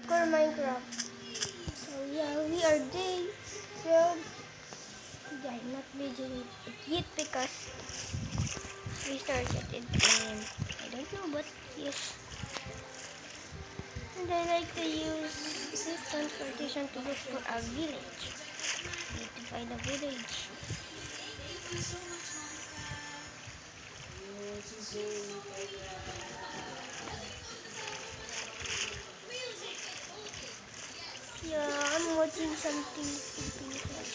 hardcore Minecraft. So yeah, we are day 12. Yeah, I'm not video it yet because we started it and I don't know, but yes. And I like to use this transportation to look for a village. Need to find a village. Yeah, I'm watching something Philippines watch.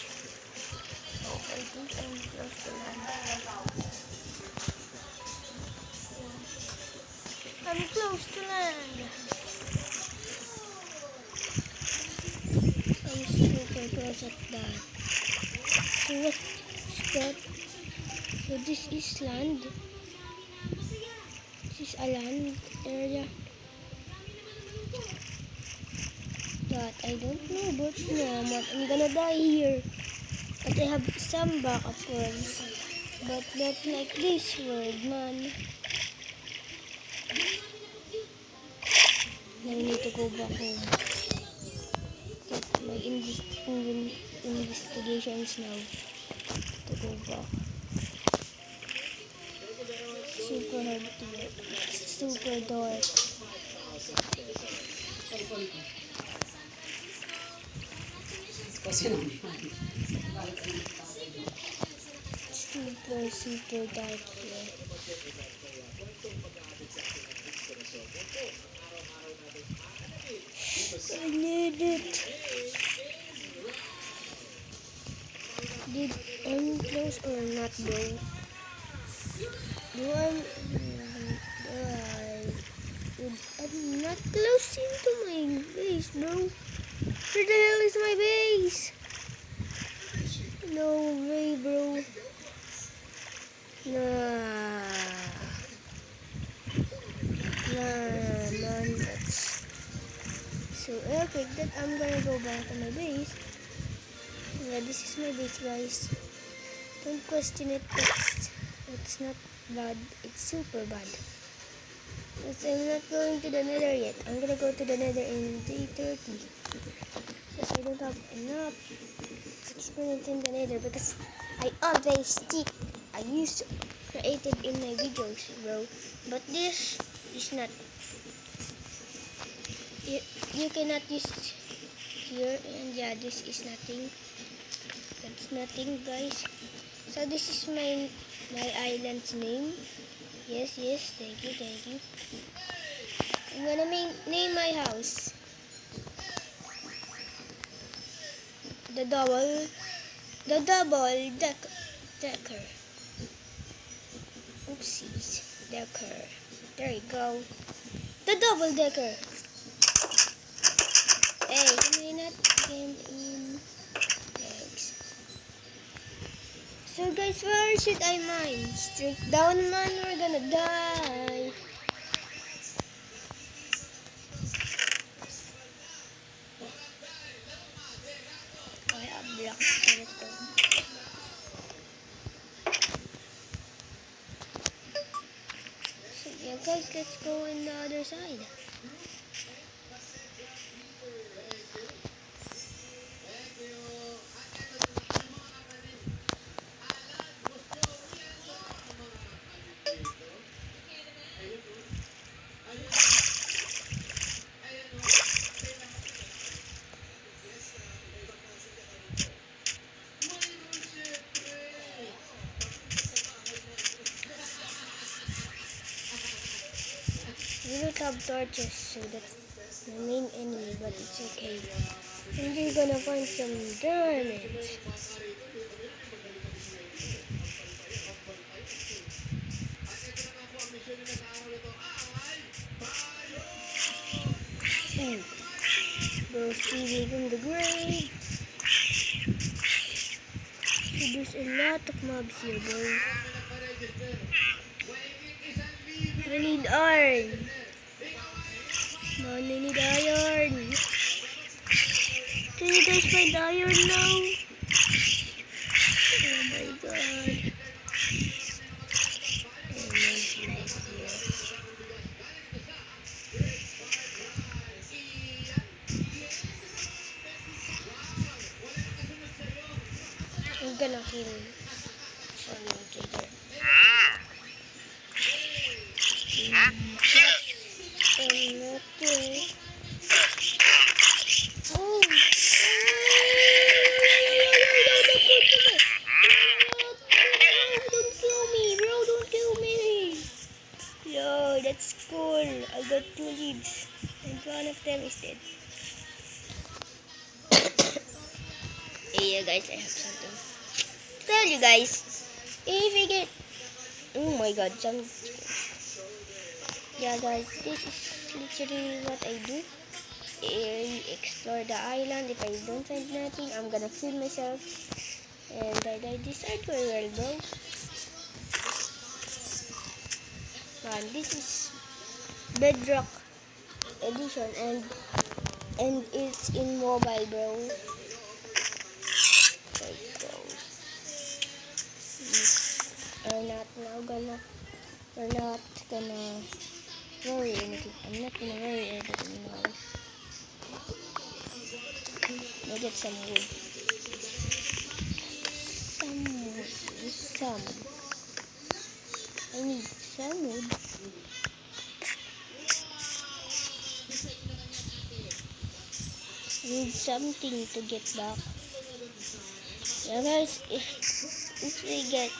Oh, I think I'm close to land. I'm close to land. I'm super close at that. So what's that? So this is land. This is a land area that I don't know about naman. I'm gonna die here. But I have some backup words. But not like this word, man. Now we need to go back home. Get my investigations now. To go back. Super hard to get. Super dark. Super dark here. I need it. Did I'm close or not, bro? Do I'm not close into my base, bro. Where the hell is my base? No way, bro. Nah, man, that's so epic that I'm gonna go back to my base. Yeah, this is my base, guys. Don't question it. It's not bad. It's super bad. But I'm not going to the nether yet. I'm gonna go to the nether in day 30. Because I don't have enough experience in the nether. Because I always cheat. I used to create it in my videos, bro. But this is not. You cannot use here. And yeah, this is nothing. That's nothing, guys. So this is my island's name. Yes, thank you. I'm gonna name my house the double decker. Oopsies, decker. There you go. The double decker. Hey, can we not get in? Thanks. So guys, where should I mine? Straight down, man. We're gonna die. I have blocks. So let's go. So yeah, guys, let's go on the other side. We don't have torches, so that's the main enemy, but it's okay. And we're gonna find some diamonds. Ooh. Bro, Stevie from the grave. So there's a lot of mobs here, bro. I need iron. Man, I need iron. Can you guys find iron now? Oh my god. Oh my god. gonna kill some trader. Okay. Oh! Don't kill me, bro! Don't kill me! Yo, that's cool. I got 2 leads, and one of them is dead. Hey, guys, I have something to tell you guys. If you get, oh my God, some. Yeah, guys, this is literally what I do. I explore the island. If I don't find nothing, I'm gonna kill myself. And I decide where I'll go. And this is Bedrock edition, and it's in mobile, bro. There you go. We're not gonna worry anything. I'm not gonna worry anything now. I'll get some wood. Some. I need some wood. I need something to get back. Yeah, guys, if we get,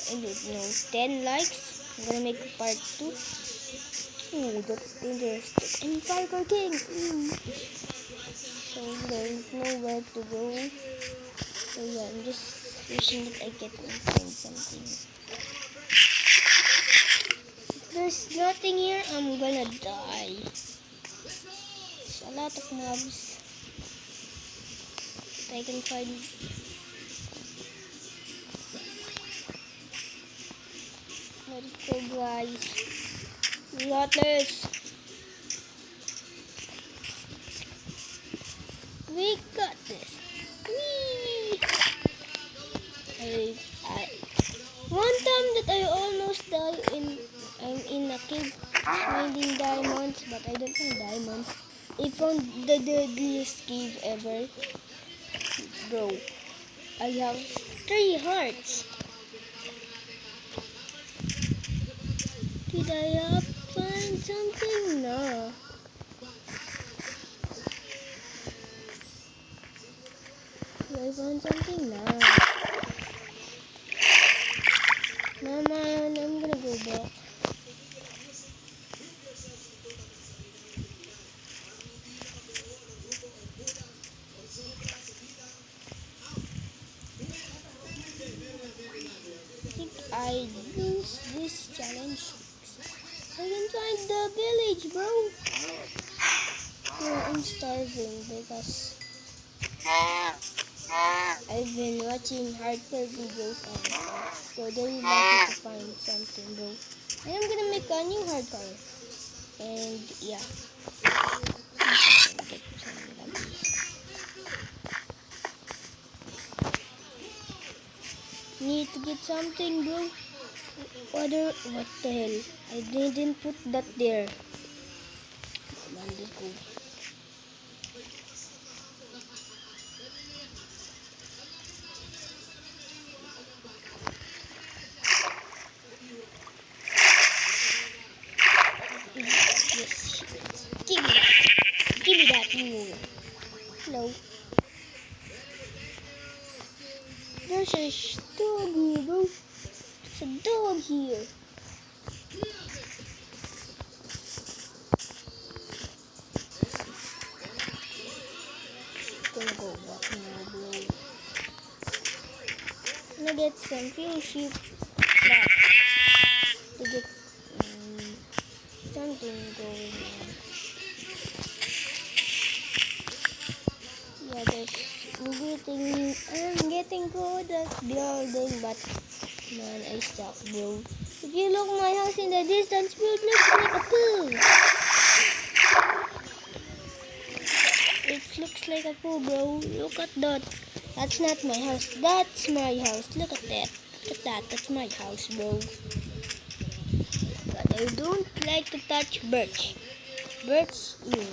I don't know, 10 likes, I'm gonna make part 2. Ooh, that's dangerous. I'm Parkour King. So there's nowhere to go. So yeah, I'm just wishing that I can find something. If there's nothing here, I'm gonna die. There's a lot of mobs that I can find. Let it go, guys. We got this. We got this. Whee! One time that I almost died I'm in a cave finding diamonds, but I don't find diamonds. I found the deadliest cave ever. Bro, I have 3 hearts. Did I find something? No. Did I find something? No. No, man, I'm gonna go back. I think I lose this challenge. I can find the village, bro. No, I'm starving because I've been watching hardcore videos and stuff. So they would like me to find something, bro. And I'm gonna make a new hardcore. And yeah. Need to get something, bro. What the hell? I didn't put that there. Come on, let's go. Yes. Give me that. Give me that. Hello. There's a dog here, bro. There's a dog here. Gonna go walk now, bro. Gonna get some few sheep back to get something going on. Yeah, guys, I'm getting good at building, but man, I suck, bro. If you look my house in the distance, bro, it looks like a poo. It looks like a poo, bro. Look at that. That's not my house. That's my house. Look at that. Look at that. That's my house, bro. But I don't like to touch birds. Birds, ew.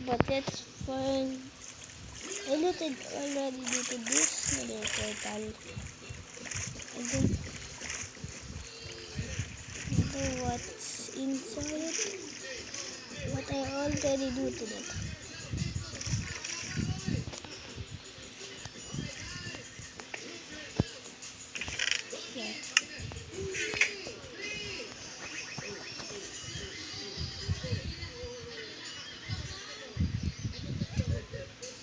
But let's find. Already looted this. Another portal. I don't know what's inside, but I already looted it. Yeah.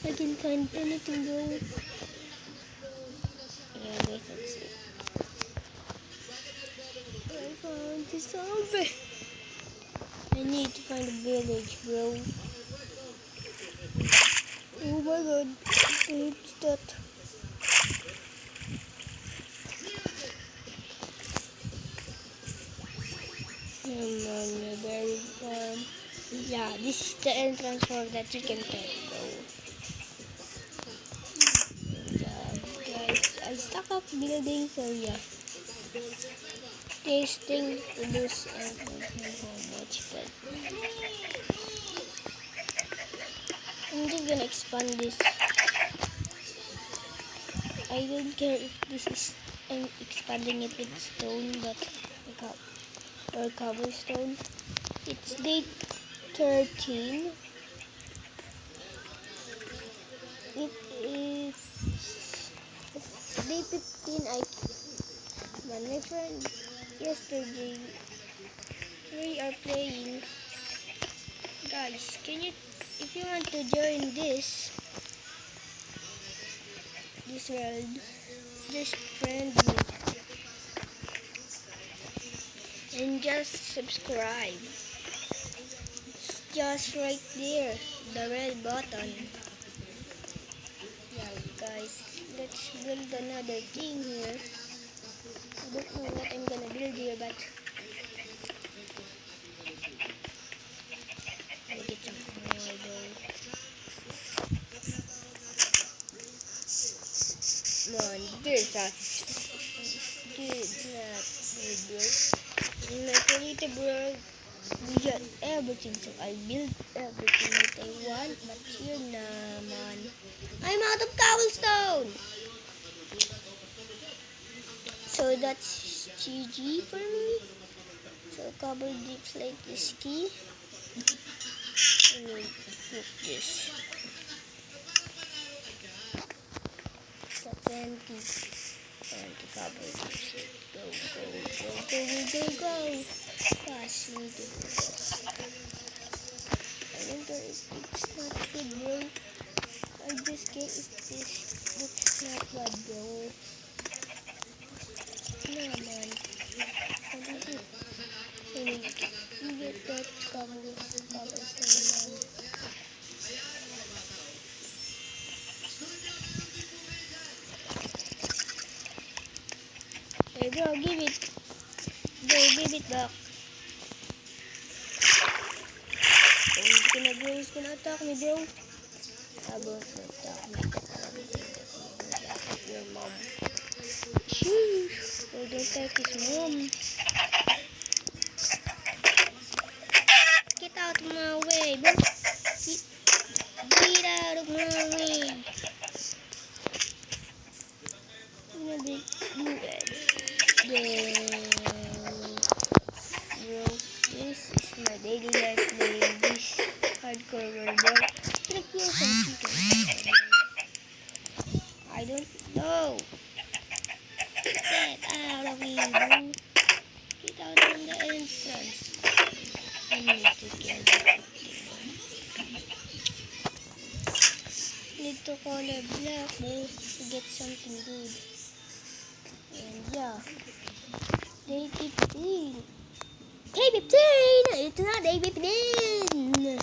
I can find anything though. Yeah, guys, that's it. I found the zombie. I need to find a village, bro. Oh my god, it's that. Very fun. Yeah, this is the entrance for the chicken cat, bro. Yeah, guys, I stuck up building, so yeah. Tasting this I don't know how much, but I'm just gonna expand this. I don't care if this is I'm expanding it with stone, but or cobblestone. It's day 13. It is day 15. My friend yesterday we are playing. Guys, can you if you want to join this world, just friend me and just subscribe. It's just right there, the red button. Yeah, guys, let's build another thing here. I don't know what I'm gonna build here, but I'll get some more though. Man, there's that. Dude, that bro. In my creative world, we got everything, so I build everything that I want, but here naman, I'm out of cobblestone! So that's GG for me. So cobble dips like this key. And then put this. So 20 cobble dips. Go, go, go, go, go, go, go. Gosh, we need to do this. I wonder if it's not good, bro. I just get if this looks not bad, bro. No, man. I need it. I need to get that cobblestone, man. Hey, bro, give it. Bro, give it back. Oh, he's gonna attack me, bro. About to attack me. Your mom. Sheesh. Oh, don't attack his mom. Get out of my way, bro. Get out of my way. I'm gonna be muted. Bro, this is my daily life playing this hardcore world, bro. Can I kill some chicken? I don't know. Get out of here, bro. Get out from the entrance. I need to kill the need to color black, bro, to get something good. And yeah, day 15. Day 15! Ito na, day 15!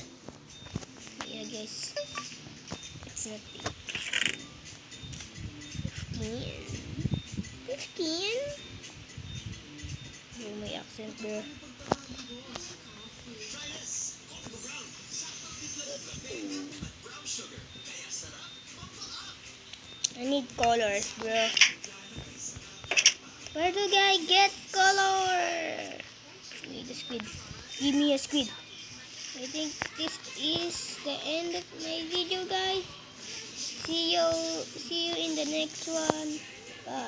Yeah, guys. It's not 15. 15? Oh, may accent, bro. I need colors, bro. Where do I get color? I need a squid. Give me a squid. I I think this is the end of my video, guys. See you in the next one. Bye.